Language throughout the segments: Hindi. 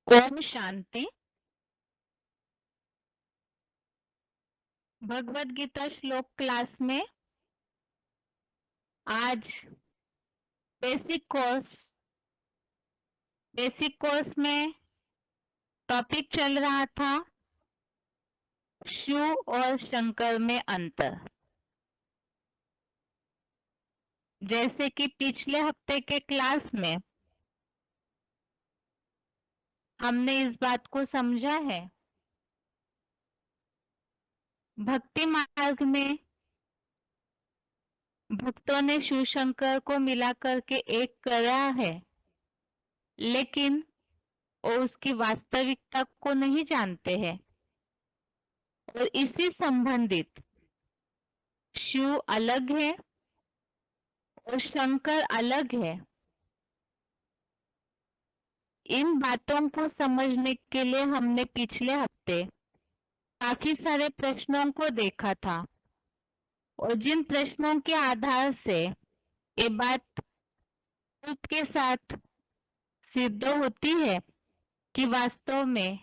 ओम शांति। भगवत गीता श्लोक क्लास में आज बेसिक कोर्स में टॉपिक चल रहा था शिव और शंकर में अंतर। जैसे कि पिछले हफ्ते के क्लास में हमने इस बात को समझा है, भक्ति मार्ग में भक्तों ने शिव शंकर को मिलाकर के एक करा है, लेकिन वो उसकी वास्तविकता को नहीं जानते हैं और इसी संबंधित शिव अलग है और शंकर अलग है। इन बातों को समझने के लिए हमने पिछले हफ्ते काफी सारे प्रश्नों को देखा था और जिन प्रश्नों के आधार से ये बात खुद के साथ सिद्ध होती है कि वास्तव में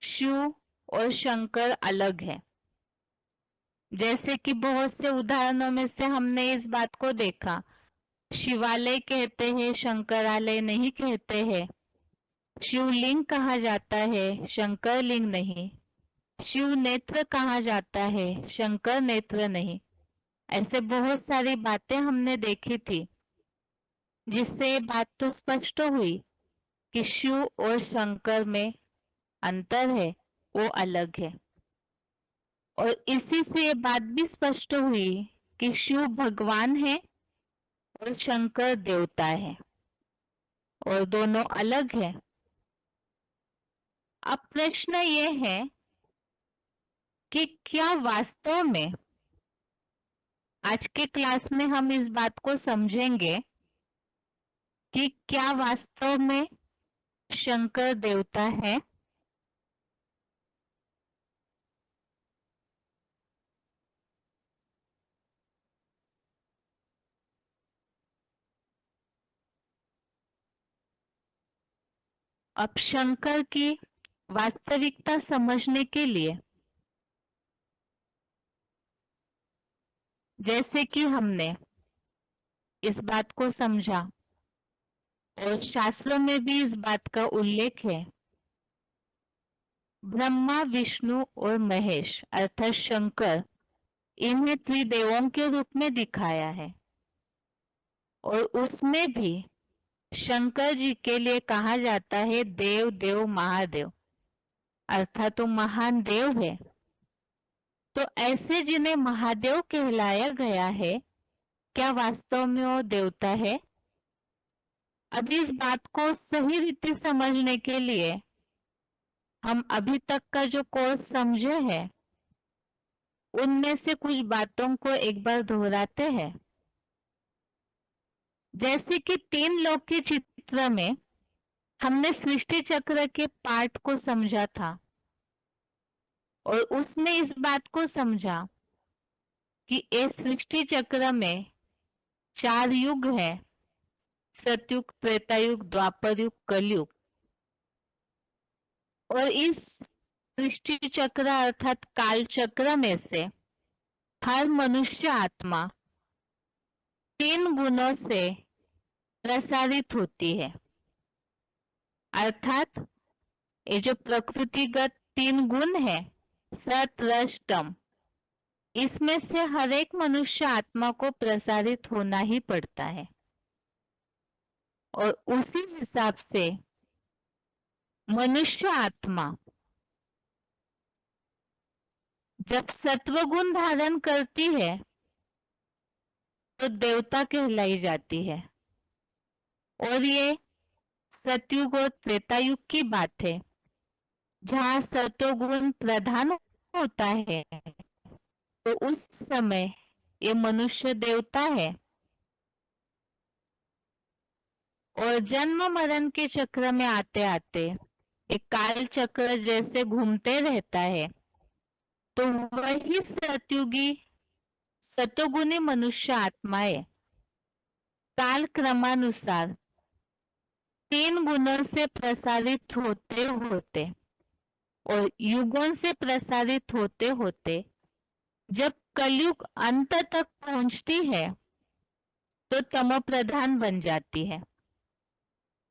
शिव और शंकर अलग है। जैसे कि बहुत से उदाहरणों में से हमने इस बात को देखा, शिवालय कहते हैं, शंकरालय नहीं कहते हैं। शिवलिंग कहा जाता है, शंकर लिंग नहीं। शिव नेत्र कहा जाता है, शंकर नेत्र नहीं। ऐसे बहुत सारी बातें हमने देखी थी, जिससे ये बात तो स्पष्ट हुई कि शिव और शंकर में अंतर है, वो अलग है। और इसी से ये बात भी स्पष्ट हुई कि शिव भगवान है और शंकर देवता है और दोनों अलग है। अब प्रश्न ये है कि क्या वास्तव में आज के क्लास में हम इस बात को समझेंगे कि क्या वास्तव में शंकर देवता है। अब शंकर की वास्तविकता समझने के लिए जैसे कि हमने इस बात को समझा और शास्त्रों में भी इस बात का उल्लेख है, ब्रह्मा, विष्णु और महेश अर्थात शंकर, इन्हें त्रिदेवों के रूप में दिखाया है और उसमें भी शंकर जी के लिए कहा जाता है देव देव महादेव, अर्थात वो महान देव है। तो ऐसे जिन्हें महादेव कहलाया गया है, क्या वास्तव में वो देवता है? अब इस बात को सही रीति समझने के लिए हम अभी तक का जो कोर्स समझे हैं, उनमें से कुछ बातों को एक बार दोहराते हैं। जैसे कि 3 लोक के चित्र में हमने सृष्टि चक्र के पार्ट को समझा था और उसमें इस बात को समझा कि इस सृष्टि चक्र में 4 युग है, सतयुग, त्रेतायुग, द्वापर युग, कलयुग। और इस सृष्टि चक्र अर्थात काल चक्र में से हर मनुष्य आत्मा 3 गुणों से प्रसारित होती है, अर्थात ये जो प्रकृतिगत 3 गुण है, सत, रज, तम, इसमें से हर एक मनुष्य आत्मा को प्रसारित होना ही पड़ता है। और उसी हिसाब से मनुष्य आत्मा जब सत्वगुण धारण करती है तो देवता कहलाई जाती है। और ये सतयुग और त्रेतायुग की बात है, जहाँ सतोगुण प्रधान होता है, तो उस समय ये मनुष्य देवता है। और जन्म मरण के चक्र में आते आते एक काल चक्र जैसे घूमते रहता है, तो वही सतयुगी सतोगुणी मनुष्य आत्माएं काल क्रमानुसार तीन गुणों से प्रसारित होते होते और युगों से प्रसारित होते होते जब कलयुग अंत तक पहुंचती है तो तमोप्रधान बन जाती है।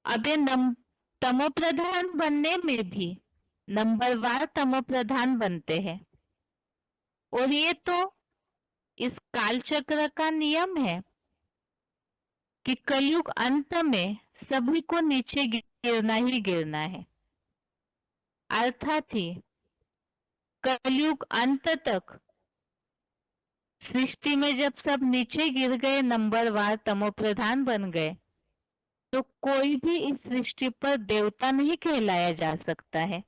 अब ये तमोप्रधान बनने में भी नंबरवार तमोप्रधान बनते हैं और ये तो इस कालचक्र का नियम है कि कलयुग अंत में सभी को नीचे गिरना ही गिरना है। अर्थात ही कलयुग अंत तक सृष्टि में जब सब नीचे गिर गए, नंबरवार तमोप्रधान बन गए, तो कोई भी इस सृष्टि पर देवता नहीं कहलाया जा सकता है।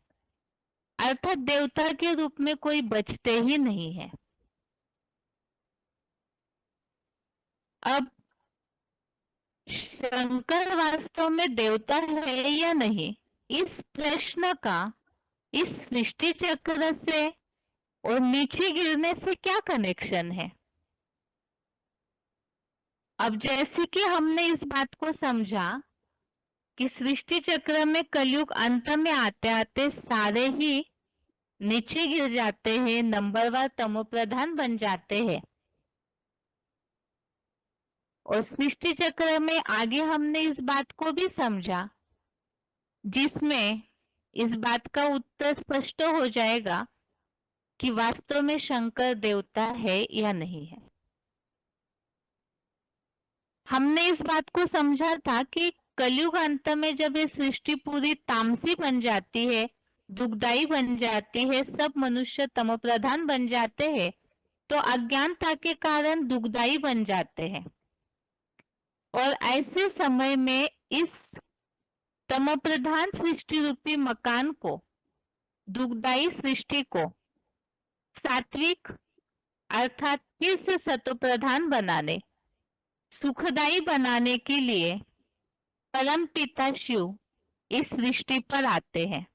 अर्थात देवता के रूप में कोई बचते ही नहीं है। अब शंकर वास्तव में देवता है या नहीं, इस प्रश्न का इस सृष्टि चक्र से और नीचे गिरने से क्या कनेक्शन है? अब जैसे कि हमने इस बात को समझा कि सृष्टि चक्र में कलयुग अंत में आते आते सारे ही नीचे गिर जाते हैं, नंबरवार तमोप्रधान बन जाते हैं, और सृष्टि चक्र में आगे हमने इस बात को भी समझा जिसमें इस बात का उत्तर स्पष्ट हो जाएगा कि वास्तव में शंकर देवता है या नहीं है। हमने इस बात को समझा था कि कलयुग अंत में जब ये सृष्टि पूरी तामसी बन जाती है, दुखदाई बन जाती है, सब मनुष्य तमोप्रधान बन जाते हैं, तो अज्ञानता के कारण दुखदाई बन जाते हैं, और ऐसे समय में इस तमोप्रधान सृष्टि रूपी मकान को, दुखदाई सृष्टि को सात्विक अर्थात फिर से सतोप्रधान बनाने, सुखदाई बनाने के लिए परम पिता शिव इस सृष्टि पर आते हैं,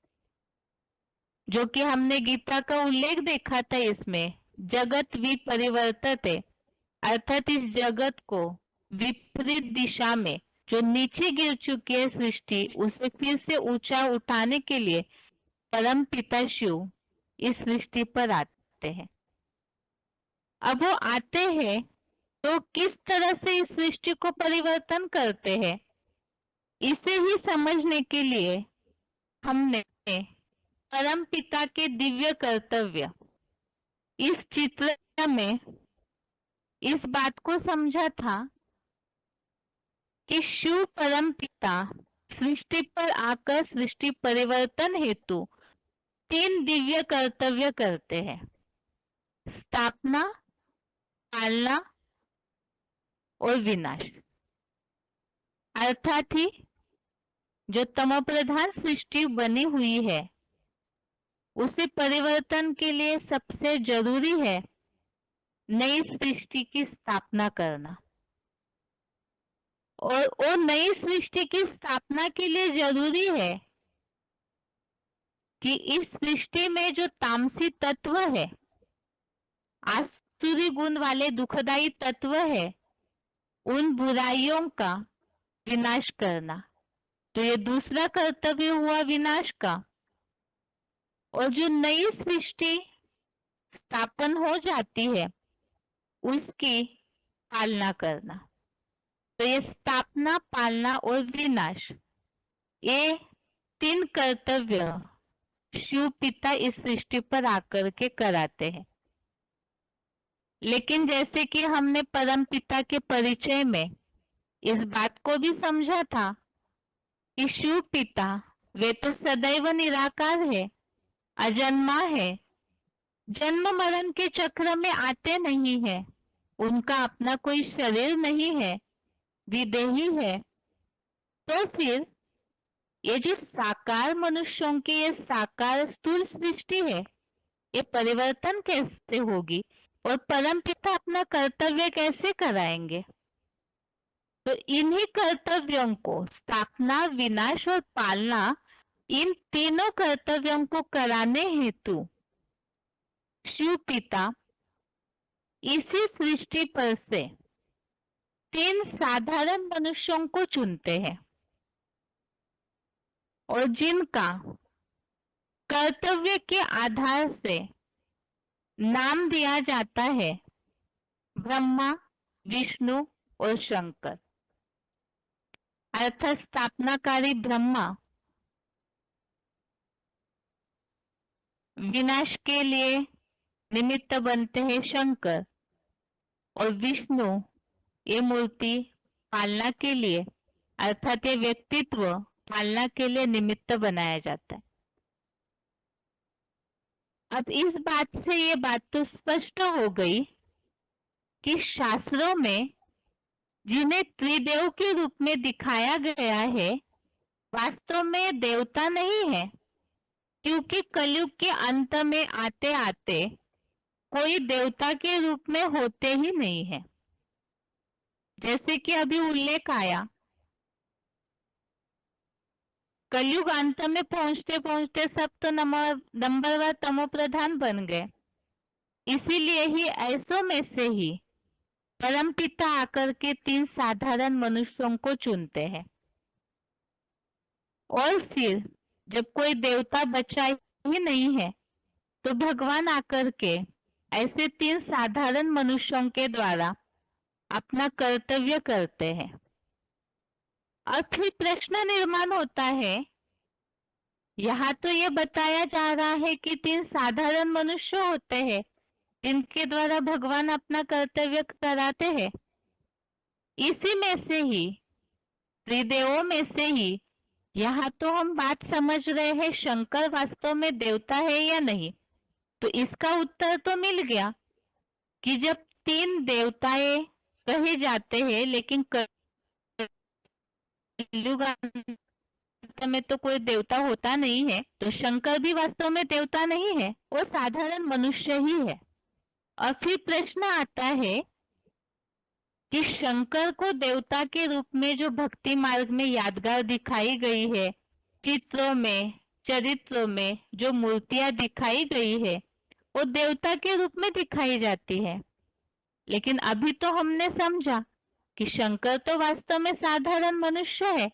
जो कि हमने गीता का उल्लेख देखा था। इसमें जगत विपरिवर्तते, अर्थात इस जगत को विपरीत दिशा में जो नीचे गिर चुकी है सृष्टि, उसे फिर से ऊंचा उठाने के लिए परम पिता शिव इस सृष्टि पर आते हैं। अब वो आते हैं तो किस तरह से इस सृष्टि को परिवर्तन करते हैं, इसे ही समझने के लिए हमने परम पिता के दिव्य कर्तव्य इस चित्र में इस बात को समझा था कि शिव परम पिता सृष्टि पर आकर सृष्टि परिवर्तन हेतु तीन दिव्य कर्तव्य करते हैं: स्थापना, पालना और विनाश। अर्थात ही जो तमोप्रधान सृष्टि बनी हुई है उसे परिवर्तन के लिए सबसे जरूरी है नई सृष्टि की स्थापना करना, और वो नई सृष्टि की स्थापना के लिए जरूरी है कि इस सृष्टि में जो तामसी तत्व है, आसुरी गुण वाले दुखदाई तत्व है, उन बुराइयों का विनाश करना। तो ये दूसरा कर्तव्य हुआ विनाश का। और जो नई सृष्टि स्थापन हो जाती है उसकी पालना करना। तो ये स्थापना, पालना और विनाश, ये तीन कर्तव्य शिव पिता इस सृष्टि पर आकर के कराते हैं। लेकिन जैसे कि हमने परम पिता के परिचय में इस बात को भी समझा था कि शिव पिता वे तो सदैव निराकार है, अजन्मा है, जन्म मरण के चक्र में आते नहीं है, उनका अपना कोई शरीर नहीं है, विदेही है। तो फिर ये जो साकार मनुष्यों की ये साकार स्थूल सृष्टि है, ये परिवर्तन कैसे होगी और परम पिता अपना कर्तव्य कैसे कराएंगे? तो इन्हीं कर्तव्यों को, स्थापना, विनाश और पालना, इन तीनों कर्तव्यों को कराने हेतु शिव पिता इसी सृष्टि पर से तीन साधारण मनुष्यों को चुनते हैं। और जिनका कर्तव्य के आधार से नाम दिया जाता है ब्रह्मा, विष्णु और शंकर। अर्थात स्थापनाकारी ब्रह्मा विनाश के लिए निमित्त बनते हैं शंकर, और विष्णु ये मूर्ति पालना के लिए अर्थात ये व्यक्तित्व पालना के लिए निमित्त बनाया जाता है। अब इस बात से ये बात तो स्पष्ट हो गई कि शास्त्रों में जिन्हें त्रिदेव के रूप में दिखाया गया है वास्तव में देवता नहीं है, क्योंकि कलयुग के अंत में आते आते कोई देवता के रूप में होते ही नहीं है। जैसे कि अभी उल्लेख आया, कलयुग अंत में पहुंचते पहुंचते सब तो नंबरवार तमो प्रधान बन गए। इसीलिए ही ऐसों में से ही परमपिता आकर के 3 साधारण मनुष्यों को चुनते हैं, और फिर जब कोई देवता बचा ही नहीं है तो भगवान आकर के ऐसे 3 साधारण मनुष्यों के द्वारा अपना कर्तव्य करते हैं। और फिर प्रश्न निर्माण होता है, यहाँ तो ये बताया जा रहा है कि 3 साधारण मनुष्य होते हैं जिनके द्वारा भगवान अपना कर्तव्य कराते हैं। इसी में से ही त्रिदेवों में से ही यहाँ तो हम बात समझ रहे हैं शंकर वास्तव में देवता है या नहीं। तो इसका उत्तर तो मिल गया कि जब 3 देवताएं कहे जाते हैं लेकिन कलयुग में तो कोई देवता होता नहीं है, तो शंकर भी वास्तव में देवता नहीं है, वो साधारण मनुष्य ही है। और फिर प्रश्न आता है कि शंकर को देवता के रूप में जो भक्ति मार्ग में यादगार दिखाई गई है, चित्रों में चरित्रों में जो मूर्तियां दिखाई गई है वो देवता के रूप में दिखाई जाती है। लेकिन अभी तो हमने समझा कि शंकर तो वास्तव में साधारण मनुष्य है,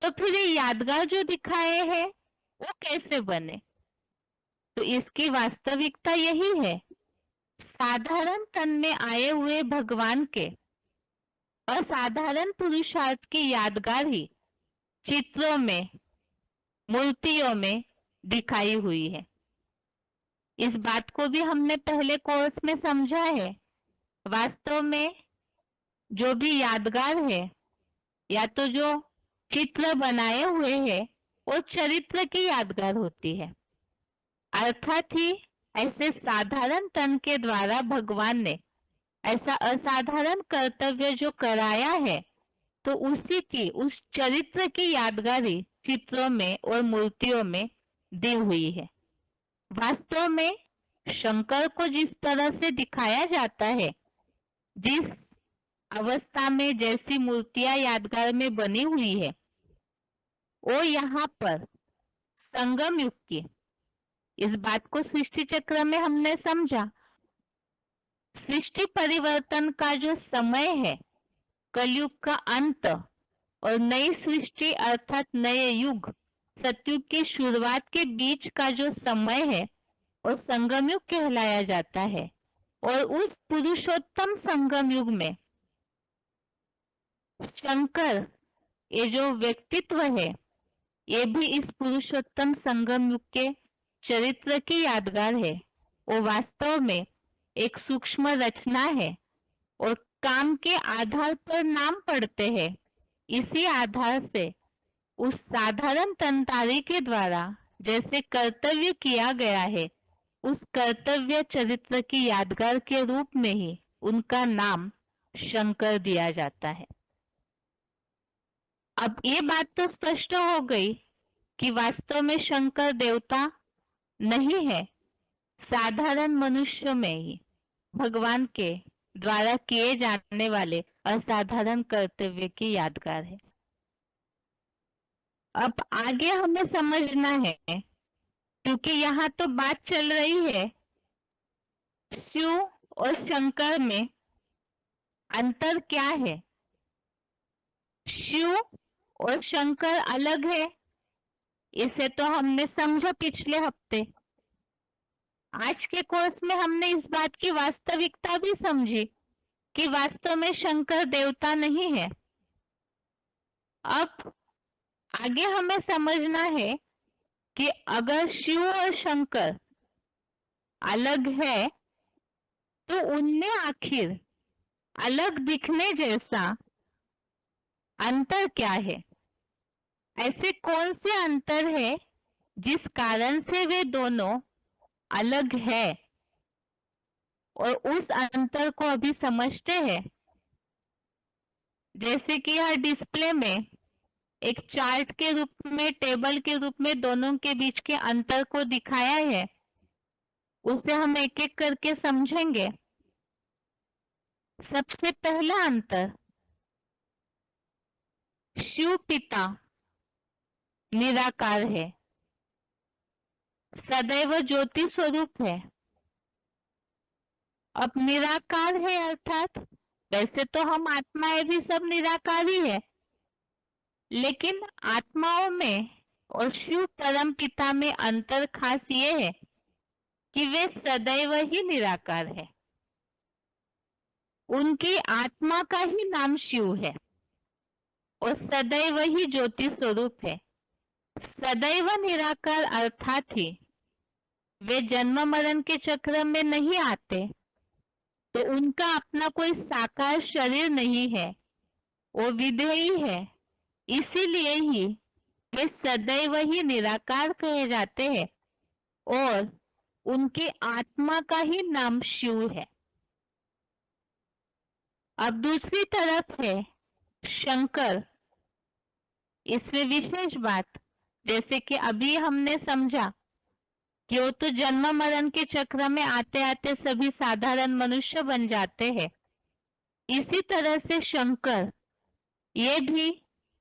तो फिर ये यादगार जो दिखाए हैं वो कैसे बने? तो इसकी वास्तविकता यही है, साधारण तन में आए हुए भगवान के असाधारण पुरुषार्थ की यादगार ही चित्रों में मूर्तियों में दिखाई हुई है। इस बात को भी हमने पहले कोर्स में समझा है। वास्तव में जो भी यादगार है या तो जो चित्र बनाए हुए हैं वो चरित्र की यादगार होती है। अर्थात ही ऐसे साधारण तन के द्वारा भगवान ने ऐसा असाधारण कर्तव्य जो कराया है तो उसी की उस चरित्र की यादगारी चित्रों में और मूर्तियों में दी हुई है। वास्तव में शंकर को जिस तरह से दिखाया जाता है, जिस अवस्था में जैसी मूर्तियां यादगार में बनी हुई है, वो यहाँ पर संगम युग की, इस बात को सृष्टि चक्र में हमने समझा, सृष्टि परिवर्तन का जो समय है, कलयुग का अंत और नई सृष्टि अर्थात नए युग सतयुग की शुरुआत के बीच का जो समय है और संगम युग कहलाया जाता है। और उस पुरुषोत्तम संगम युग में शंकर ये जो व्यक्तित्व है ये भी इस पुरुषोत्तम संगम युग के चरित्र की यादगार है। वो वास्तव में एक सूक्ष्म रचना है और काम के आधार पर नाम पढ़ते हैं। इसी आधार से उस साधारण तंतारी के द्वारा जैसे कर्तव्य किया गया है उस कर्तव्य चरित्र की यादगार के रूप में ही उनका नाम शंकर दिया जाता है। अब ये बात तो स्पष्ट हो गई कि वास्तव में शंकर देवता नहीं है, साधारण मनुष्य में ही भगवान के द्वारा किए जाने वाले असाधारण कर्तव्य की यादगार है। अब आगे हमें समझना है, क्योंकि यहाँ तो बात चल रही है शिव और शंकर में अंतर क्या है। शिव और शंकर अलग है इसे तो हमने समझा पिछले हफ्ते। आज के कोर्स में हमने इस बात की वास्तविकता भी समझी कि वास्तव में शंकर देवता नहीं है। अब आगे हमें समझना है कि अगर शिव और शंकर अलग है तो उनमें आखिर अलग दिखने जैसा अंतर क्या है। ऐसे कौन से अंतर है जिस कारण से वे दोनों अलग है, और उस अंतर को अभी समझते हैं। जैसे कि यह डिस्प्ले में एक चार्ट के रूप में, टेबल के रूप में दोनों के बीच के अंतर को दिखाया है, उसे हम एक एक करके समझेंगे। सबसे पहला अंतर, शिव पिता निराकार है, सदैव ज्योति स्वरूप है। अब निराकार है अर्थात वैसे तो हम आत्माएं भी सब निराकारी है, लेकिन आत्माओं में और शिव परम पिता में अंतर खास ये है कि वे सदैव ही निराकार है। उनकी आत्मा का ही नाम शिव है और सदैव ही ज्योति स्वरूप है। सदैव निराकार अर्थात ही वे जन्म मरण के चक्र में नहीं आते, तो उनका अपना कोई साकार शरीर नहीं है, वो विधेयी है। इसीलिए ही वे सदैव ही निराकार कहे जाते हैं और उनकी आत्मा का ही नाम शिव है। अब दूसरी तरफ है शंकर। इसमें विशेष बात, जैसे कि अभी हमने समझा कि वो तो जन्म मरण के चक्र में आते आते सभी साधारण मनुष्य बन जाते हैं, इसी तरह से शंकर ये भी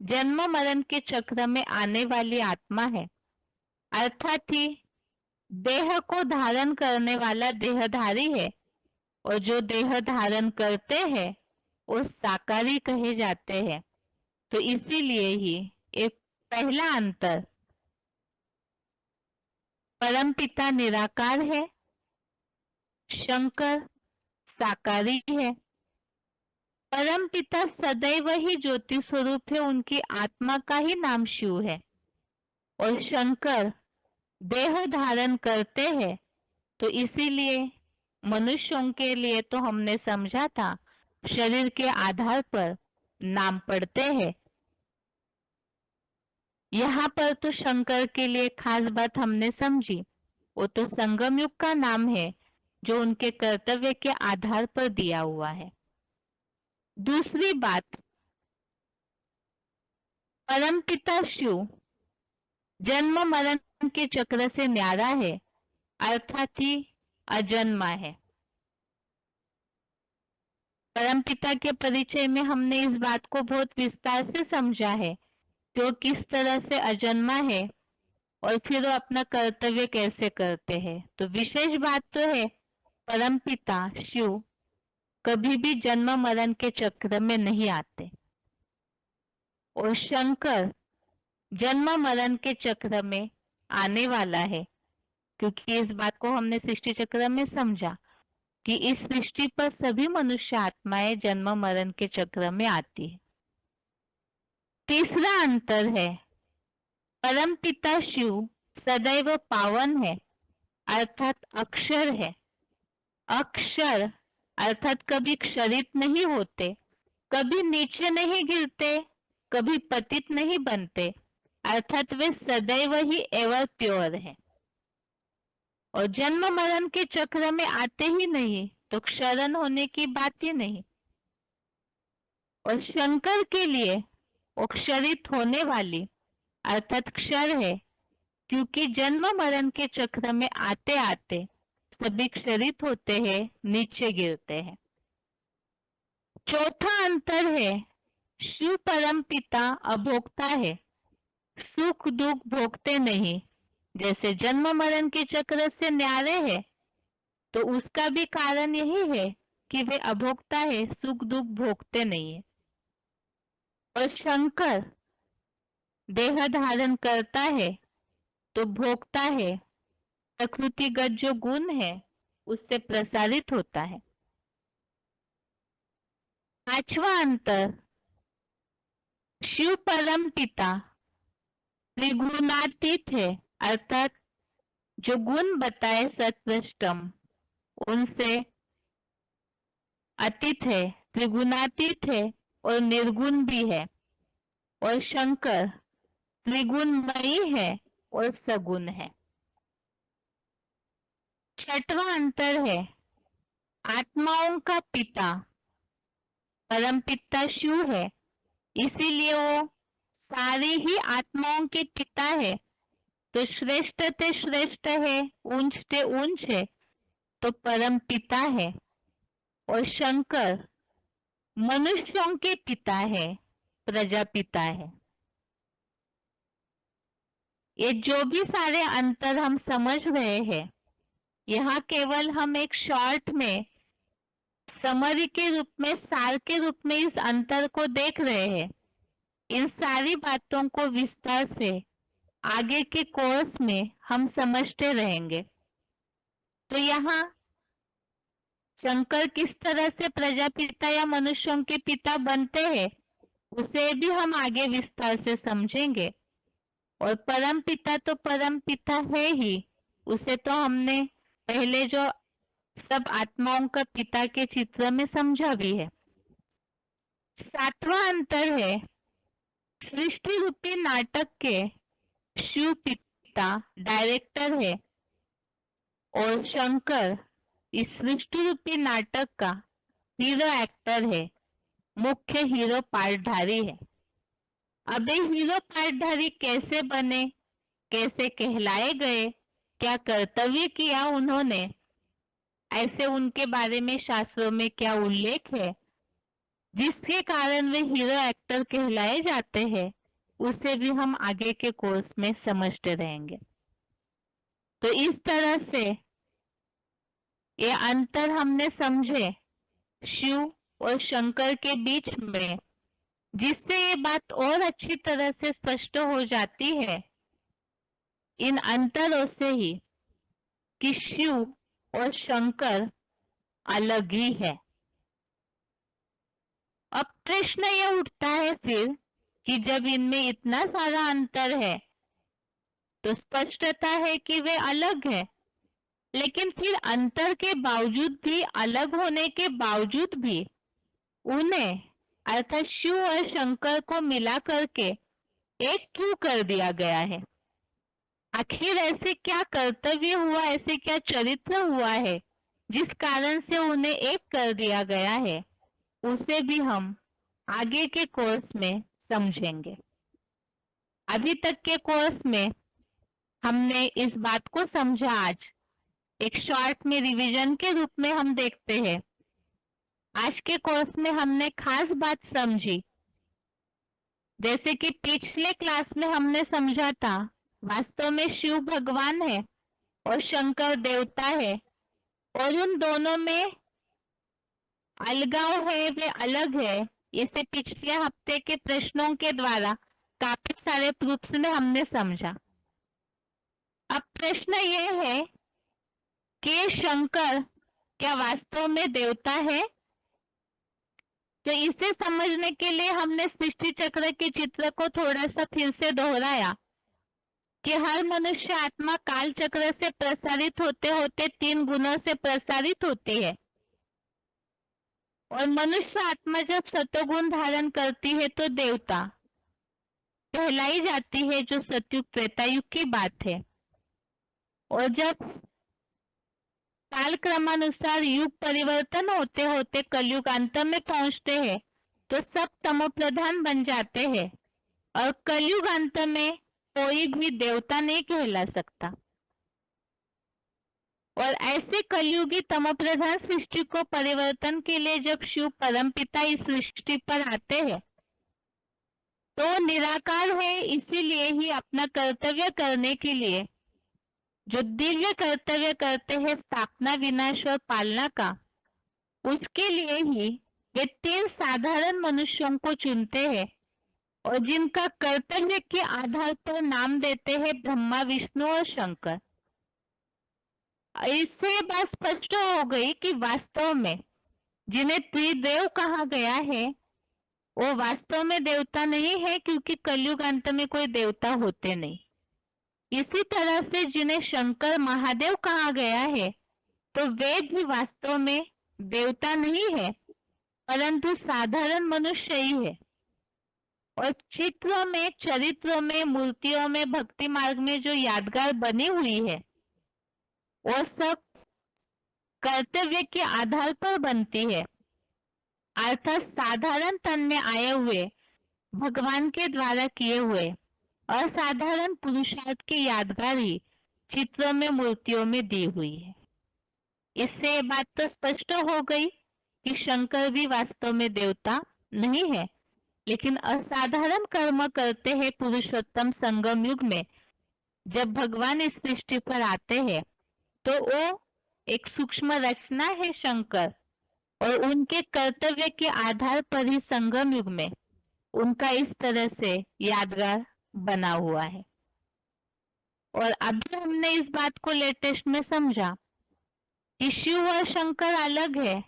जन्म मरण के चक्र में आने वाली आत्मा है, अर्थात ही देह को धारण करने वाला देहधारी है, और जो देह धारण करते हैं वो साकारी कहे जाते हैं। तो इसीलिए ही एक पहला अंतर, परमपिता निराकार है, शंकर साकारी है। परमपिता सदैव ही ज्योति स्वरूप है, उनकी आत्मा का ही नाम शिव है, और शंकर देह धारण करते हैं। तो इसीलिए मनुष्यों के लिए तो हमने समझा था शरीर के आधार पर नाम पड़ते हैं। यहाँ पर तो शंकर के लिए खास बात हमने समझी, वो तो संगम युग का नाम है जो उनके कर्तव्य के आधार पर दिया हुआ है। दूसरी बात, परमपिता शिव जन्म मरण के चक्र से न्यारा है, अर्थात ही अजन्मा है। परमपिता के परिचय में हमने इस बात को बहुत विस्तार से समझा है कि वो किस तरह से अजन्मा है और फिर वो अपना कर्तव्य कैसे करते हैं। तो विशेष बात तो है परमपिता शिव कभी भी जन्म मरण के चक्र में नहीं आते, और शंकर जन्म मरण के चक्र में आने वाला है, क्योंकि इस बात को हमने सृष्टि चक्र में समझा कि इस सृष्टि पर सभी मनुष्य आत्माएं जन्म मरण के चक्र में आती है। तीसरा अंतर है, परमपिता शिव सदैव पावन है, अर्थात अक्षर है। अक्षर अर्थात कभी क्षरित नहीं होते, कभी नीचे नहीं गिरते, कभी पतित नहीं बनते, अर्थात वे सदैव ही एवर प्योर है, और जन्म मरण के चक्र में आते ही नहीं, तो क्षरण होने की बात ही नहीं। और शंकर के लिए क्षरित होने वाली अर्थात क्षर है, क्योंकि जन्म मरण के चक्र में आते आते सभी क्षरित होते हैं, नीचे गिरते हैं। चौथा अंतर है, शिव परम पिता अभोक्ता है, सुख दुख भोगते नहीं। जैसे जन्म मरण के चक्र से न्यारे है, तो उसका भी कारण यही है कि वे अभोक्ता है, सुख दुख भोगते नहीं है। और शंकर देह धारण करता है, तो भोगता है, प्रकृतिगत जो गुण है उससे प्रसारित होता है। पांचवा अंतर, शिव परम पिता त्रिगुणातीत है, अर्थात जो गुण बताए सत्वष्टम उनसे अतीत है, त्रिगुणातीत है और निर्गुण भी है। और शंकर त्रिगुणमयी है और सगुण है। छठवां अंतर है, आत्माओं का पिता परम पिता शिव है, इसीलिए वो सारी ही आत्माओं के पिता है। तो श्रेष्ठ ते श्रेष्ठ है, ऊंच ते ऊंच है, तो परम पिता है। और शंकर मनुष्यों के पिता है, प्रजापिता है। ये जो भी सारे अंतर हम समझ रहे हैं, यहाँ केवल हम एक शॉर्ट में समरी के रूप में, सार के रूप में इस अंतर को देख रहे हैं। इन सारी बातों को विस्तार से आगे के कोर्स में हम समझते रहेंगे। तो यहाँ शंकर किस तरह से प्रजापिता या मनुष्यों के पिता बनते हैं उसे भी हम आगे विस्तार से समझेंगे। और परम पिता तो परम पिता है ही, उसे तो हमने पहले जो सब आत्माओं का पिता के चित्र में समझा भी है। सातवां अंतर है, सृष्टि रूपी नाटक के शिव पिता डायरेक्टर है और शंकर इस सृष्टि रूपी नाटक का हीरो एक्टर है, मुख्य हीरो पार्टधारी है। अब ये हीरो पार्टधारी कैसे बने, कैसे कहलाए गए, क्या कर्तव्य किया उन्होंने, ऐसे उनके बारे में शास्त्रों में क्या उल्लेख है, जिसके कारण वे हीरो एक्टर कहलाए जाते हैं, उसे भी हम आगे के कोर्स में समझते रहेंगे। तो इस तरह से ये अंतर हमने समझे शिव और शंकर के बीच में, जिससे ये बात और अच्छी तरह से स्पष्ट हो जाती है इन अंतरों से ही कि शिव और शंकर अलग ही है। अब प्रश्न ये उठता है फिर कि जब इनमें इतना सारा अंतर है तो स्पष्टता है कि वे अलग है, लेकिन फिर अंतर के बावजूद भी, अलग होने के बावजूद भी उन्हें अर्थात शिव और शंकर को मिला करके एक क्यों कर दिया गया है? आखिर ऐसे क्या कर्तव्य हुआ, ऐसे क्या चरित्र हुआ है जिस कारण से उन्हें एक कर दिया गया है? उसे भी हम आगे के कोर्स में समझेंगे। अभी तक के कोर्स में हमने इस बात को समझा, आज एक शॉर्ट में रिवीजन के रूप में हम देखते हैं। आज के कोर्स में हमने खास बात समझी, जैसे कि पिछले क्लास में हमने समझा था वास्तव में शिव भगवान है और शंकर देवता है, और उन दोनों में अलगाव है, वे अलग है। इसे पिछले हफ्ते के प्रश्नों के द्वारा काफी सारे प्रूफ्स में हमने समझा। अब प्रश्न ये है कि शंकर क्या वास्तव में देवता है? तो इसे समझने के लिए हमने सृष्टि चक्र के चित्र को थोड़ा सा फिर से दोहराया कि हर मनुष्य आत्मा काल चक्र से प्रसारित होते होते 3 गुणों से प्रसारित होती है, और मनुष्य आत्मा जब सतोगुण धारण करती है तो देवता कहलाई जाती है, जो सतयुग त्रेतायुग की बात है। और जब काल क्रमानुसार युग परिवर्तन होते होते कलयुग अंत में पहुंचते हैं तो सब तमो प्रधान बन जाते हैं, और कलयुग अंत में कोई भी देवता नहीं कहला सकता। और ऐसे कलयुगी तमो प्रधान सृष्टि को परिवर्तन के लिए जब शिव परमपिता इस सृष्टि पर आते हैं तो निराकार है, इसीलिए ही अपना कर्तव्य करने के लिए जो दिव्य कर्तव्य करते हैं, स्थापना, विनाश और पालना का, उसके लिए ही वे 3 साधारण मनुष्यों को चुनते हैं और जिनका कर्तव्य के आधार पर नाम देते हैं ब्रह्मा, विष्णु और शंकर। इससे बात स्पष्ट हो गई कि वास्तव में जिन्हें त्रिदेव कहा गया है वो वास्तव में देवता नहीं है, क्योंकि कलयुग अंत में कोई देवता होते नहीं। इसी तरह से जिन्हें शंकर महादेव कहा गया है तो वे भी वास्तव में देवता नहीं है, परंतु साधारण मनुष्य ही है। और चित्रों में, चरित्रों में, मूर्तियों में, भक्ति मार्ग में जो यादगार बनी हुई है वो सब कर्तव्य के आधार पर बनती है, अर्थात साधारण तन में आए हुए भगवान के द्वारा किए हुए असाधारण पुरुषार्थ की यादगार ही चित्रों में, मूर्तियों में दी हुई है। इससे बात तो स्पष्ट हो गई कि शंकर भी वास्तव में देवता नहीं है, लेकिन असाधारण कर्म करते हैं पुरुषोत्तम संगम युग में। जब भगवान इस सृष्टि पर आते हैं तो वो एक सूक्ष्म रचना है शंकर, और उनके कर्तव्य के आधार पर ही संगम युग में उनका इस तरह से यादगार बना हुआ है। और अभी हमने इस बात को लेटेस्ट में समझा कि शिव और शंकर अलग है,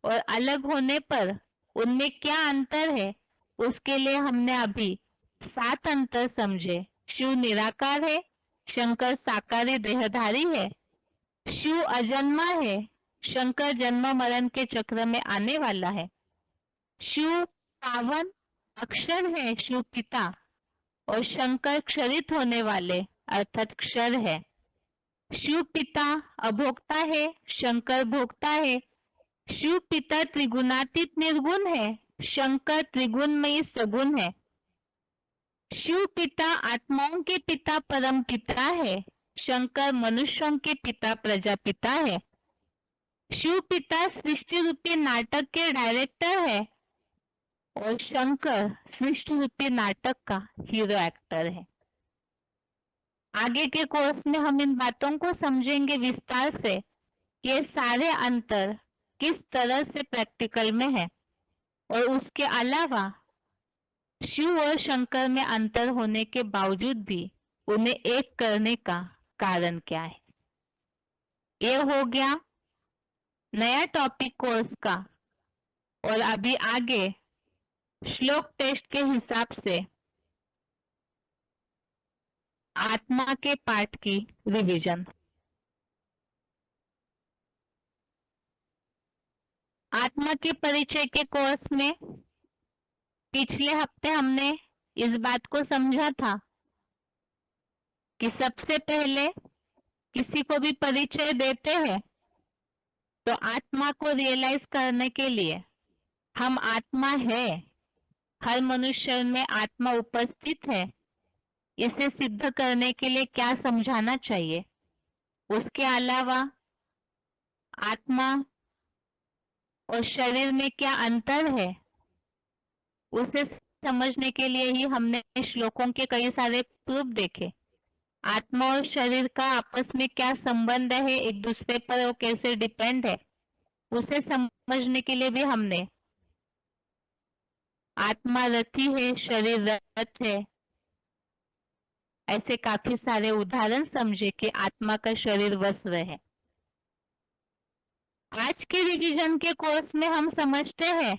और अलग होने पर उनमें क्या अंतर है उसके लिए हमने अभी 7 अंतर समझे। शिव निराकार है, शंकर साकार देहधारी है। शिव अजन्मा है, शंकर जन्म मरण के चक्र में आने वाला है। शिव पावन अक्षर है, शिव पिता, और शंकर क्षरित होने वाले अर्थात क्षर है। शिव पिता अभोक्ता है, शंकर भोक्ता है। शिव पिता त्रिगुणातीत निर्गुण है, शंकर त्रिगुणमयी सगुण है। शिव पिता आत्माओं के पिता परम पिता है, शंकर मनुष्यों के पिता प्रजापिता है। शिव पिता सृष्टि रूपी नाटक के डायरेक्टर है, और शंकर सृष्टि रूपी नाटक का हीरो एक्टर है। आगे के कोर्स में हम इन बातों को समझेंगे विस्तार से कि ये सारे अंतर किस तरह से प्रैक्टिकल में है, और उसके अलावा शिव और शंकर में अंतर होने के बावजूद भी उन्हें एक करने का कारण क्या है। ये हो गया नया टॉपिक कोर्स का। और अभी आगे श्लोक टेस्ट के हिसाब से आत्मा के पाठ की रिवीजन। आत्मा के परिचय के कोर्स में पिछले हफ्ते हमने इस बात को समझा था कि सबसे पहले किसी को भी परिचय देते हैं तो आत्मा को रियलाइज करने के लिए हम आत्मा है, हर मनुष्य में आत्मा उपस्थित है, इसे सिद्ध करने के लिए क्या समझाना चाहिए। उसके अलावा आत्मा और शरीर में क्या अंतर है उसे समझने के लिए ही हमने श्लोकों के कई सारे प्रूफ देखे। आत्मा और शरीर का आपस में क्या संबंध है, एक दूसरे पर वो कैसे डिपेंड है, उसे समझने के लिए भी हमने आत्मा रथी है, शरीर रथ है, ऐसे काफी सारे उदाहरण समझे कि आत्मा का शरीर वस्त्र है। आज के रिवीजन के कोर्स में हम समझते हैं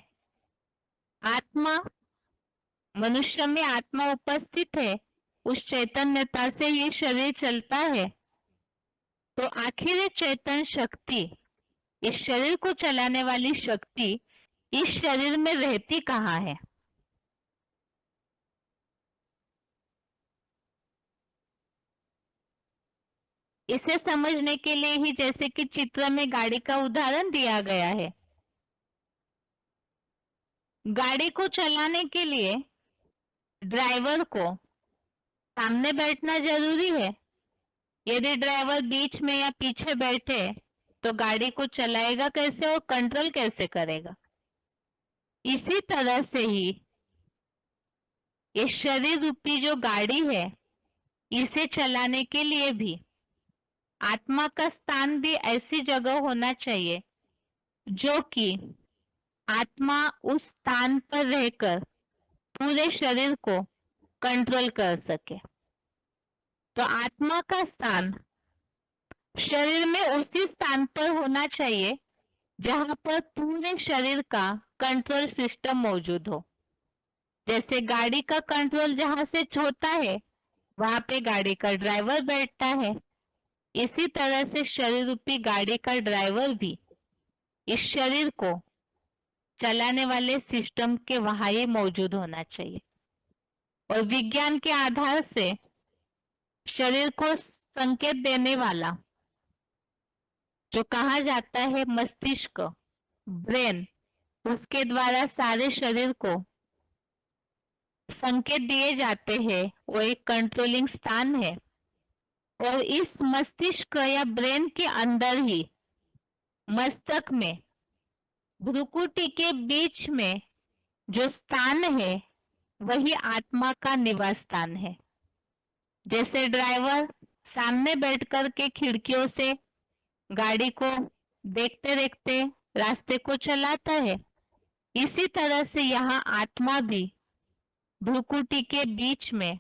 आत्मा, मनुष्य में आत्मा उपस्थित है, उस चैतन्यता से ये शरीर चलता है। तो आखिर ये चैतन्य शक्ति, इस शरीर को चलाने वाली शक्ति इस शरीर में रहती कहाँ है। इसे समझने के लिए ही जैसे कि चित्र में गाड़ी का उदाहरण दिया गया है, गाड़ी को चलाने के लिए ड्राइवर को सामने बैठना जरूरी है। यदि ड्राइवर बीच में या पीछे बैठे तो गाड़ी को चलाएगा कैसे और कंट्रोल कैसे करेगा। इसी तरह से ही ये शरीर रूपी जो गाड़ी है इसे चलाने के लिए भी आत्मा का स्थान भी ऐसी जगह होना चाहिए जो कि आत्मा उस स्थान पर रहकर पूरे शरीर को कंट्रोल कर सके। तो आत्मा का स्थान शरीर में उसी स्थान पर होना चाहिए जहां पर पूरे शरीर का कंट्रोल सिस्टम मौजूद हो। जैसे गाड़ी का कंट्रोल जहां से होता है वहां पे गाड़ी का ड्राइवर बैठता है, इसी तरह से शरीर रूपी गाड़ी का ड्राइवर भी इस शरीर को चलाने वाले सिस्टम के वहां ही मौजूद होना चाहिए। और विज्ञान के आधार से शरीर को संकेत देने वाला जो कहा जाता है मस्तिष्क, ब्रेन, उसके द्वारा सारे शरीर को संकेत दिए जाते हैं। वो एक कंट्रोलिंग स्थान है। और इस मस्तिष्क या ब्रेन के अंदर ही मस्तक में भ्रुकुटी के बीच में जो स्थान है वही आत्मा का निवास स्थान है। जैसे ड्राइवर सामने बैठकर के खिड़कियों से गाड़ी को देखते देखते रास्ते को चलाता है, इसी तरह से यहाँ आत्मा भी भ्रुकुटी के बीच में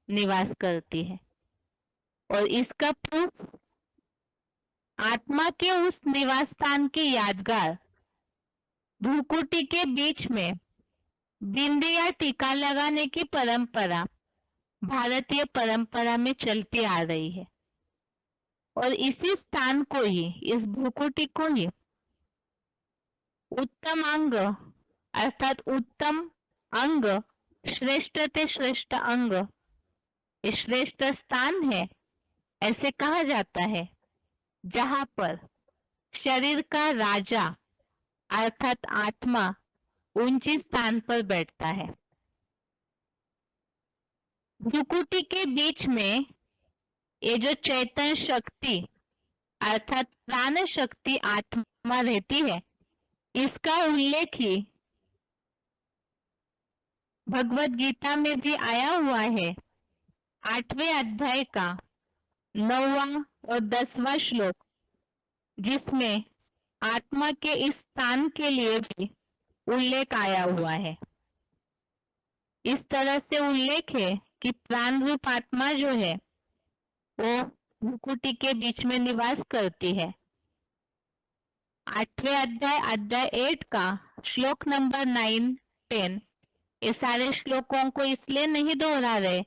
निवास करती है। और इसका प्रूफ आत्मा के उस निवास स्थान की यादगार भ्रुकुटी के बीच में बिंदी या टीका लगाने की परंपरा भारतीय परंपरा में चलती आ रही है। और इसी स्थान को ही, इस भ्रुकुटी को ही उत्तम अंग अर्थात उत्तम अंग, श्रेष्ठ ते श्रेष्ठ अंग, श्रेष्ठ स्थान है ऐसे कहा जाता है, जहां पर शरीर का राजा अर्थात आत्मा ऊंचे स्थान पर बैठता है। भ्रुकुटी के बीच में ये जो चैतन्य शक्ति अर्थात प्राण शक्ति आत्मा रहती है, इसका उल्लेख ही भगवत गीता में भी आया हुआ है। 8वें अध्याय का 9वां और 10वां श्लोक, जिसमें आत्मा के इस स्थान के लिए भी उल्लेख आया हुआ है। इस तरह से उल्लेख है कि प्राण रूप आत्मा जो है वो भ्रुकुटी के बीच में निवास करती है। 8वें अध्याय 8 का श्लोक नंबर 9, 10, ये सारे श्लोकों को इसलिए नहीं दोहरा रहे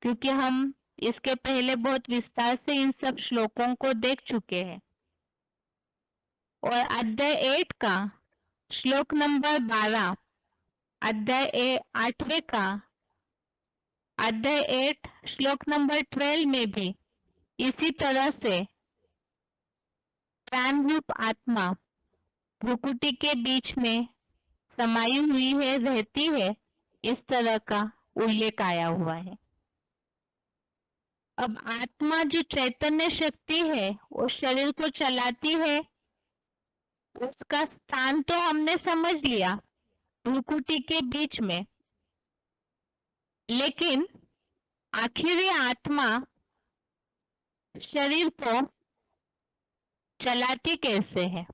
क्योंकि हम इसके पहले बहुत विस्तार से इन सब श्लोकों को देख चुके हैं। और अध्याय 8 का श्लोक नंबर 12, अध्याय 8वें का अध्याय 8 श्लोक नंबर 12 में भी इसी तरह से प्राण रूप आत्मा भ्रुकुटी के बीच में समाई हुई है, रहती है, इस तरह का उल्लेख आया हुआ है। अब आत्मा जो चैतन्य शक्ति है वो शरीर को चलाती है, उसका स्थान तो हमने समझ लिया भ्रुकुटी के बीच में, लेकिन आखिर ये आत्मा शरीर को चलाती कैसे है?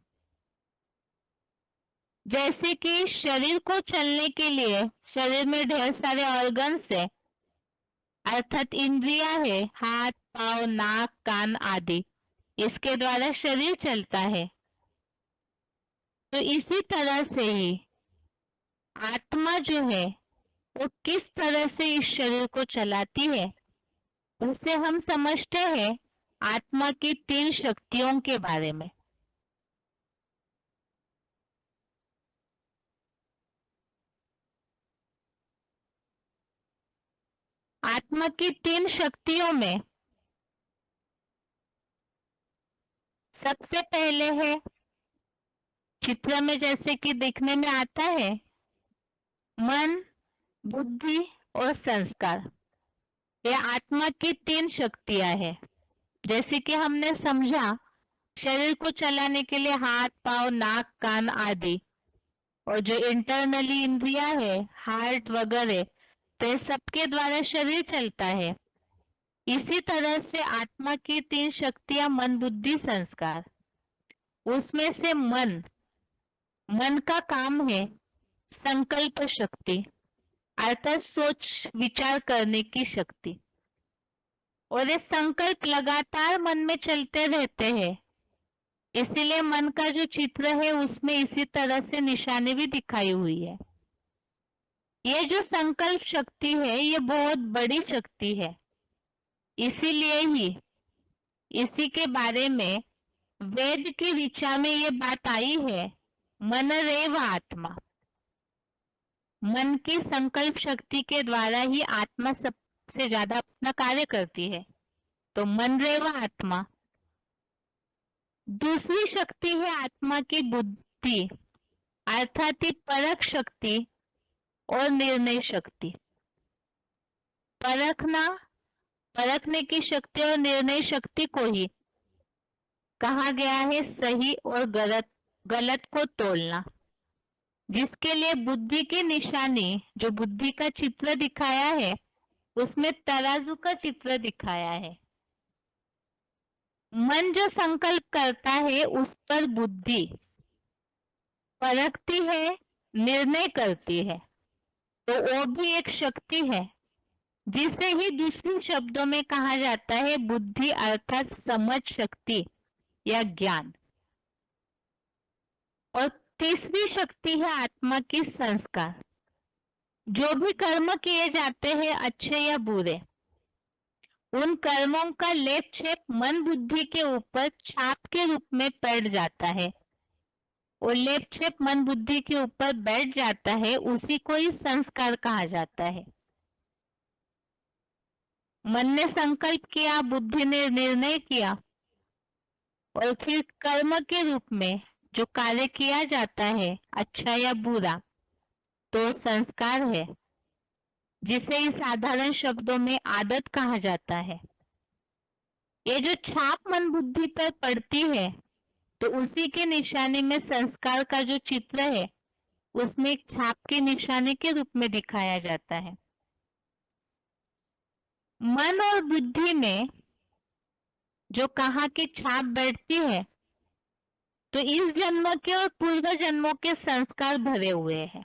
जैसे कि शरीर को चलने के लिए शरीर में ढेर सारे ऑर्गन्स है अर्थात इंद्रिया है, हाथ, पांव, नाक, कान आदि, इसके द्वारा शरीर चलता है। तो इसी तरह से ही आत्मा जो है वो किस तरह से इस शरीर को चलाती है उसे हम समझते हैं आत्मा की 3 शक्तियों के बारे में। आत्मा की 3 शक्तियों में सबसे पहले है, चित्र में जैसे कि दिखने में आता है, मन, बुद्धि और संस्कार। ये आत्मा की 3 शक्तियां हैं। जैसे कि हमने समझा शरीर को चलाने के लिए हाथ, पांव, नाक, कान आदि, और जो इंटरनली इंद्रिया है, हार्ट वगैरह, तो सबके द्वारा शरीर चलता है। इसी तरह से आत्मा की 3 शक्तियां मन, बुद्धि, संस्कार। उसमें से मन का काम है संकल्प शक्ति। अर्थात सोच विचार करने की शक्ति। और ये संकल्प लगातार मन में चलते रहते हैं, इसीलिए मन का जो चित्र है उसमें इसी तरह से निशानी भी दिखाई हुई है। ये जो संकल्प शक्ति है ये बहुत बड़ी शक्ति है, इसीलिए ही इसी के बारे में वेद की ऋचा में ये बात आई है, मनरेव आत्मा। मन की संकल्प शक्ति के द्वारा ही आत्मा सबसे ज्यादा अपना कार्य करती है, तो मनरेव आत्मा। दूसरी शक्ति है आत्मा की बुद्धि, अर्थात ही परख शक्ति और निर्णय शक्ति। परखने की शक्ति और निर्णय शक्ति को ही कहा गया है सही और गलत को तोलना, जिसके लिए बुद्धि की निशानी, जो बुद्धि का चित्र दिखाया है उसमें तराजू का चित्र दिखाया है। मन जो संकल्प करता है उस पर बुद्धि परखती है, निर्णय करती है, तो वो भी एक शक्ति है, जिसे ही दूसरे शब्दों में कहा जाता है बुद्धि, अर्थात समझ शक्ति या ज्ञान। और तीसरी शक्ति है आत्मा की संस्कार। जो भी कर्म किए जाते हैं अच्छे या बुरे, उन कर्मों का लेप छेप मन बुद्धि के ऊपर छाप के रूप में पड़ जाता है, और लेप छेप मन बुद्धि के ऊपर बैठ जाता है, उसी को ही संस्कार कहा जाता है। मन ने संकल्प किया, बुद्धि ने निर्णय किया, और फिर कर्म के रूप में जो कार्य किया जाता है अच्छा या बुरा, तो संस्कार है, जिसे इस साधारण शब्दों में आदत कहा जाता है। ये जो छाप मन बुद्धि पर पड़ती है, तो उसी के निशानी में संस्कार का जो चित्र है उसमें एक छाप की निशानी के रूप में दिखाया जाता है। मन और बुद्धि में जो कहा कि छाप बैठती है, तो इस जन्म के और पूर्व जन्मों के संस्कार भरे हुए हैं।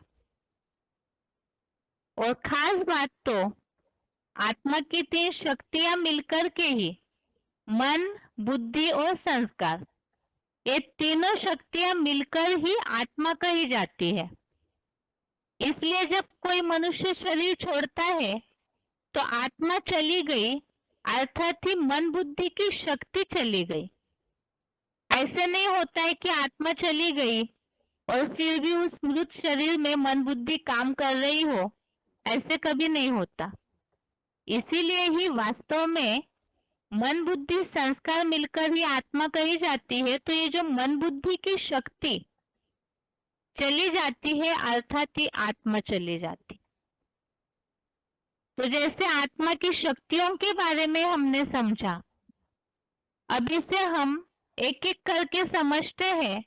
और खास बात तो आत्मा की 3 शक्तियां मिलकर के ही मन, बुद्धि और संस्कार, ये तीनों शक्तियां मिलकर ही आत्मा कही जाती है। इसलिए जब कोई मनुष्य शरीर छोड़ता है तो आत्मा चली गई, अर्थात ही मन बुद्धि की शक्ति चली गई। ऐसे नहीं होता है कि आत्मा चली गई और फिर भी उस मृत शरीर में मन बुद्धि काम कर रही हो, ऐसे कभी नहीं होता। इसीलिए ही वास्तव में मन बुद्धि संस्कार मिलकर ही आत्मा कही जाती है। तो ये जो मन बुद्धि की शक्ति चली जाती है, अर्थात ही आत्मा चली जाती। तो जैसे आत्मा की शक्तियों के बारे में हमने समझा, अब इसे हम एक एक करके समझते हैं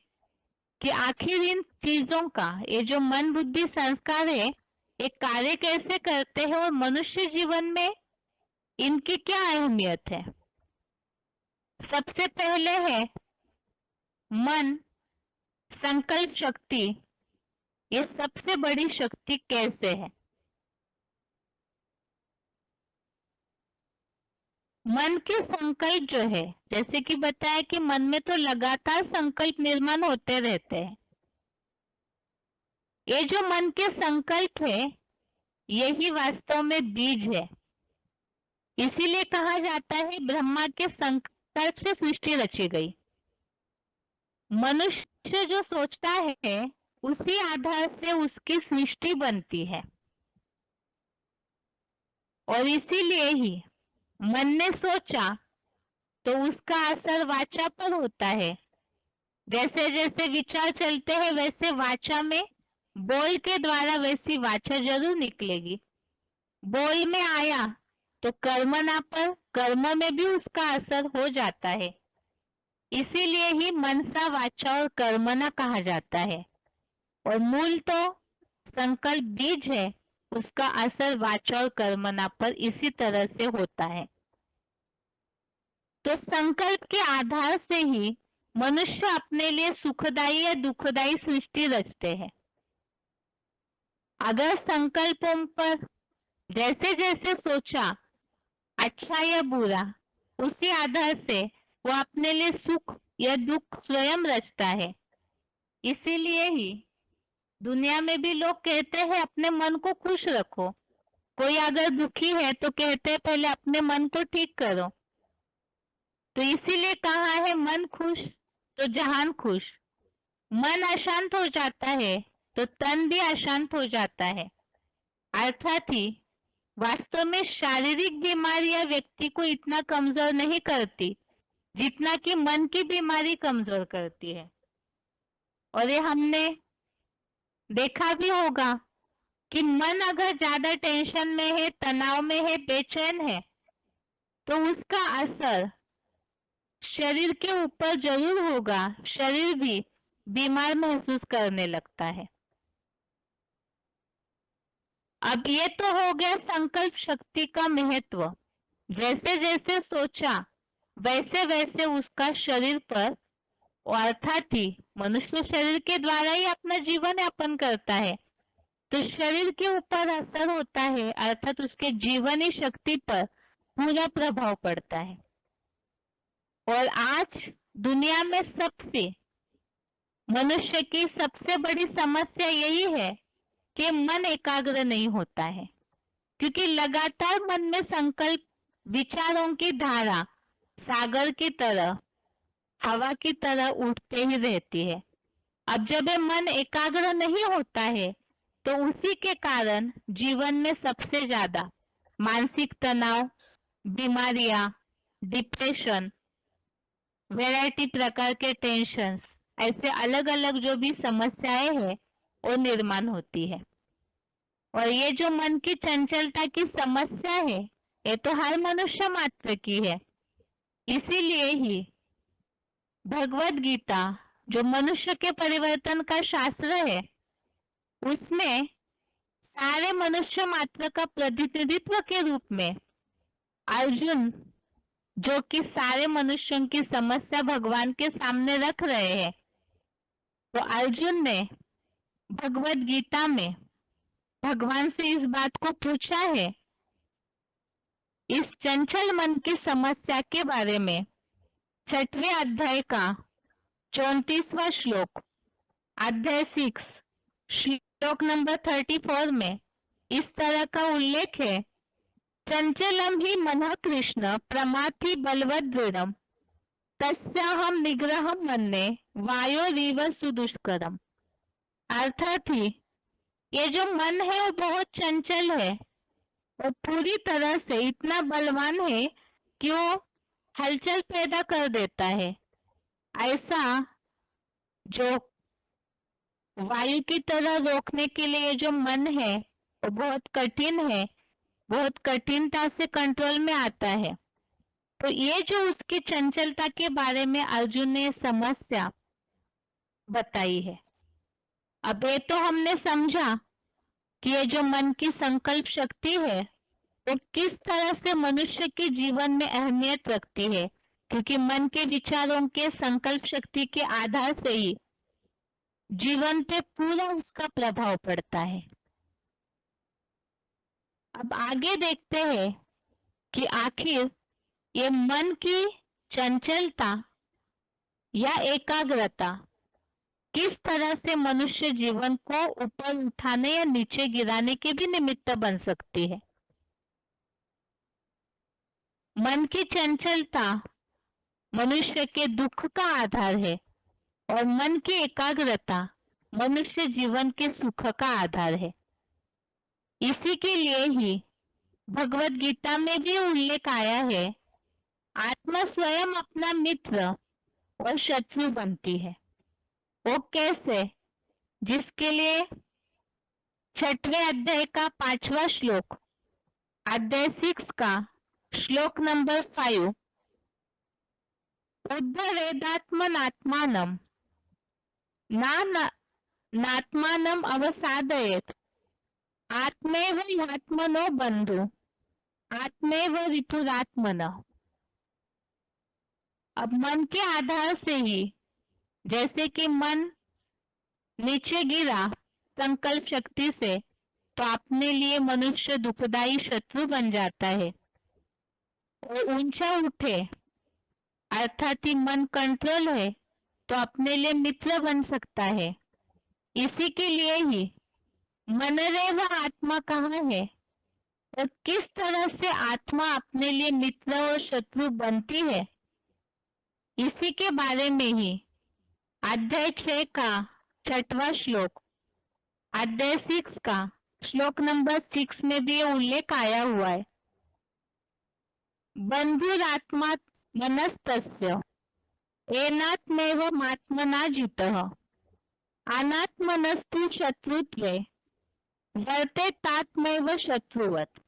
कि आखिर इन चीजों का, ये जो मन बुद्धि संस्कार है, ये कार्य कैसे करते हैं और मनुष्य जीवन में इनकी क्या अहमियत है। सबसे पहले है मन, संकल्प शक्ति। ये सबसे बड़ी शक्ति कैसे है? मन के संकल्प जो है, जैसे कि बताया कि मन में तो लगातार संकल्प निर्माण होते रहते हैं। ये जो मन के संकल्प है, यही वास्तव में बीज है। इसीलिए कहा जाता है ब्रह्मा के संकल्प से सृष्टि रची गई। मनुष्य जो सोचता है उसी आधार से उसकी सृष्टि बनती है, और इसीलिए ही मन ने सोचा तो उसका असर वाचा पर होता है। जैसे जैसे विचार चलते हैं वैसे वाचा में, बोल के द्वारा वैसी वाचा जरूर निकलेगी। बोल में आया तो कर्मना पर, कर्म में भी उसका असर हो जाता है। इसीलिए ही मनसा, वाचा और कर्मना कहा जाता है। और मूल तो संकल्प बीज है, उसका असर वाचा और कर्मना पर इसी तरह से होता है। तो संकल्प के आधार से ही मनुष्य अपने लिए सुखदायी या दुखदायी सृष्टि रचते हैं। अगर संकल्पों पर जैसे जैसे सोचा, अच्छा या बुरा, उसी आधार से वो अपने लिए सुख या दुख स्वयं रचता है। इसीलिए ही दुनिया में भी लोग कहते हैं अपने मन को खुश रखो। कोई अगर दुखी है तो कहते हैं पहले अपने मन को ठीक करो। तो इसीलिए कहा है मन खुश तो जहान खुश। मन अशांत हो जाता है तो तन भी अशांत हो जाता है। अर्थात ही वास्तव में शारीरिक बीमारियां व्यक्ति को इतना कमजोर नहीं करती जितना कि मन की बीमारी कमजोर करती है। और ये हमने देखा भी होगा कि मन अगर ज्यादा टेंशन में है, तनाव में है, बेचैन है, तो उसका असर शरीर के ऊपर जरूर होगा। शरीर भी बीमार महसूस करने लगता है। अब ये तो हो गया संकल्प शक्ति का महत्व। जैसे जैसे सोचा वैसे वैसे उसका शरीर पर, अर्थात ही मनुष्य शरीर के द्वारा ही अपना जीवन यापन करता है, तो शरीर के ऊपर असर होता है, अर्थात उसके जीवनी शक्ति पर पूरा प्रभाव पड़ता है। और आज दुनिया में मनुष्य की सबसे बड़ी समस्या यही है कि मन एकाग्र नहीं होता है, क्योंकि लगातार मन में संकल्प, विचारों की धारा सागर की तरह, हवा की तरह उठते ही रहती है। अब जब ये मन एकाग्र नहीं होता है तो उसी के कारण जीवन में सबसे ज्यादा मानसिक तनाव, बीमारियां, डिप्रेशन, वैरायटी प्रकार के टेंशन्स, ऐसे अलग अलग जो भी समस्याएं हैं वो निर्माण होती है। और ये जो मन की चंचलता की समस्या है, ये तो हर मनुष्य मात्र की है। इसीलिए ही भगवत गीता, जो मनुष्य के परिवर्तन का शास्त्र है, उसमें सारे मनुष्य मात्र का प्रतिनिधित्व के रूप में अर्जुन, जो कि सारे मनुष्यों की समस्या भगवान के सामने रख रहे हैं, तो अर्जुन ने भगवत गीता में भगवान से इस बात को पूछा है, इस चंचल मन की समस्या के बारे में। 6वें अध्याय का 34वां श्लोक, अध्याय 6, श्लोक नंबर 34 में इस तरह का उल्लेख है, चंचलम ही मनः कृष्ण प्रमाथि बलवद दृढ़म तस्याहम निग्रहम मन्ये वायोरीव सुदुष्करम। अर्थात ही ये जो मन है वो बहुत चंचल है और पूरी तरह से इतना बलवान है कि वो हलचल पैदा कर देता है। ऐसा जो वायु की तरह रोकने के लिए जो मन है वो बहुत कठिन है, बहुत कठिनता से कंट्रोल में आता है। तो ये जो उसकी चंचलता के बारे में अर्जुन ने समस्या बताई है। अब ये तो हमने समझा कि ये जो मन की संकल्प शक्ति है वो किस तरह से मनुष्य के जीवन में अहमियत रखती है, क्योंकि मन के विचारों के संकल्प शक्ति के आधार से ही जीवन पे पूरा उसका प्रभाव पड़ता है। अब आगे देखते हैं कि आखिर ये मन की चंचलता या एकाग्रता किस तरह से मनुष्य जीवन को ऊपर उठाने या नीचे गिराने के भी निमित्त बन सकती है। मन की चंचलता मनुष्य के दुख का आधार है और मन की एकाग्रता मनुष्य जीवन के सुख का आधार है। इसी के लिए ही भगवत गीता में भी उल्लेख आया है, आत्मा स्वयं अपना मित्र और शत्रु बनती है। वो कैसे? जिसके लिए 6वें अध्याय का 5वां श्लोक, अध्याय 6 का श्लोक नंबर 5, उद्धरेदात्मनात्मानं नात्मानं अवसादयेत् आत्मेव ह्यात्मनो बंधु आत्मेव रिपुरात्मनः। अब मन के आधार से ही जैसे कि मन नीचे गिरा संकल्प शक्ति से, तो अपने लिए मनुष्य दुखदाई शत्रु बन जाता है। और ऊंचा उठे अर्थात ही मन कंट्रोल है तो अपने लिए मित्र बन सकता है। इसी के लिए ही मन रे व आत्मा कहाँ है और किस तरह से आत्मा अपने लिए मित्र और शत्रु बनती है, इसी के बारे में ही अध्याय 6 का 6वां श्लोक, अध्याय 6 का श्लोक नंबर 6 में भी ये उल्लेख आया हुआ है। बंधुरात्मा मनस्तस्य एनात्मैवमात्मना जितः अनात्मनस्तु शत्रुत्वे वर्ते तात्मैव शत्रुवत्।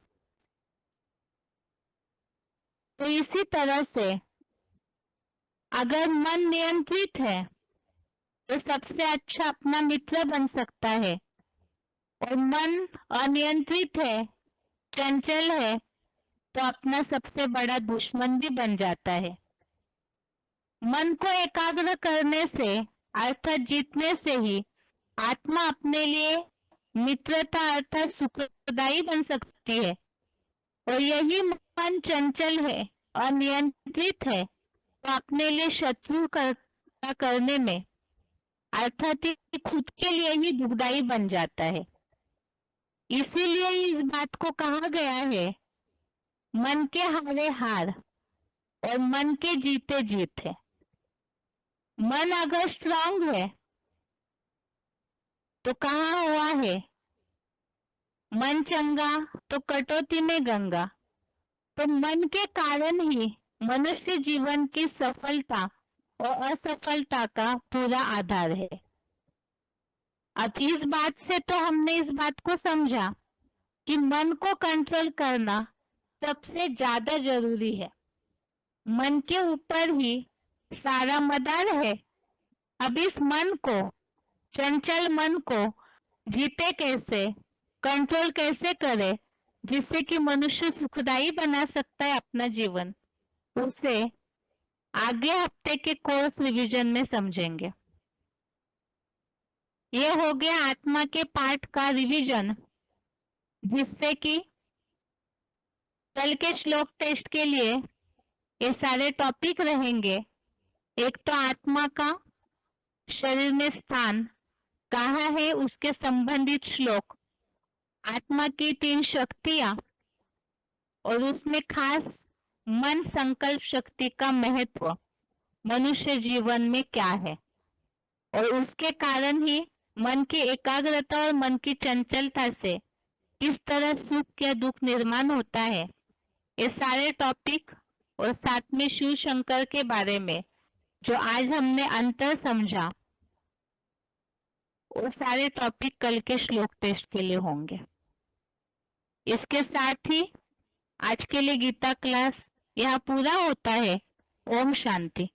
तो इसी तरह से अगर मन नियंत्रित है तो सबसे अच्छा अपना मित्र बन सकता है, और मन अनियंत्रित है, चंचल है, तो अपना सबसे बड़ा दुश्मन भी बन जाता है। मन को एकाग्र करने से अर्थात जीतने से ही आत्मा अपने लिए मित्रता अर्थात सुखदायी बन सकती है। और यही मन चंचल है, अनियंत्रित है, तो अपने लिए शत्रु करने में अर्थात खुद के लिए ही दुखदायी बन जाता है। इसीलिए इस बात को कहा गया है, मन के हारे हार और मन के जीते जीत है। मन अगर स्ट्रांग है तो कहाँ हुआ है, मन चंगा तो कटौती में गंगा। तो मन के कारण ही मनुष्य जीवन की सफलता और असफलता का पूरा आधार है। अब इस बात से तो हमने इस बात को समझा कि मन को कंट्रोल करना सबसे ज्यादा जरूरी है। मन के ऊपर ही सारा मदार है। अब इस मन को, चंचल मन को जीते कैसे, कंट्रोल कैसे करे, जिससे कि मनुष्य सुखदायी बना सकता है अपना जीवन, उसे आगे हफ्ते के कोर्स रिवीजन में समझेंगे। ये हो गया आत्मा के पाठ का रिवीजन, जिससे कि कल के श्लोक टेस्ट के लिए ये सारे टॉपिक रहेंगे। एक तो आत्मा का शरीर में स्थान कहाँ है, उसके संबंधित श्लोक, आत्मा की 3 शक्तियां और उसमें खास मन संकल्प शक्ति का महत्व मनुष्य जीवन में क्या है, और उसके कारण ही मन की एकाग्रता और मन की चंचलता से किस तरह सुख या दुख निर्माण होता है। ये सारे टॉपिक और साथ में शिव शंकर के बारे में जो आज हमने अंतर समझा, वो सारे टॉपिक कल के श्लोक टेस्ट के लिए होंगे। इसके साथ ही आज के लिए गीता क्लास यहाँ पूरा होता है। ओम शांति।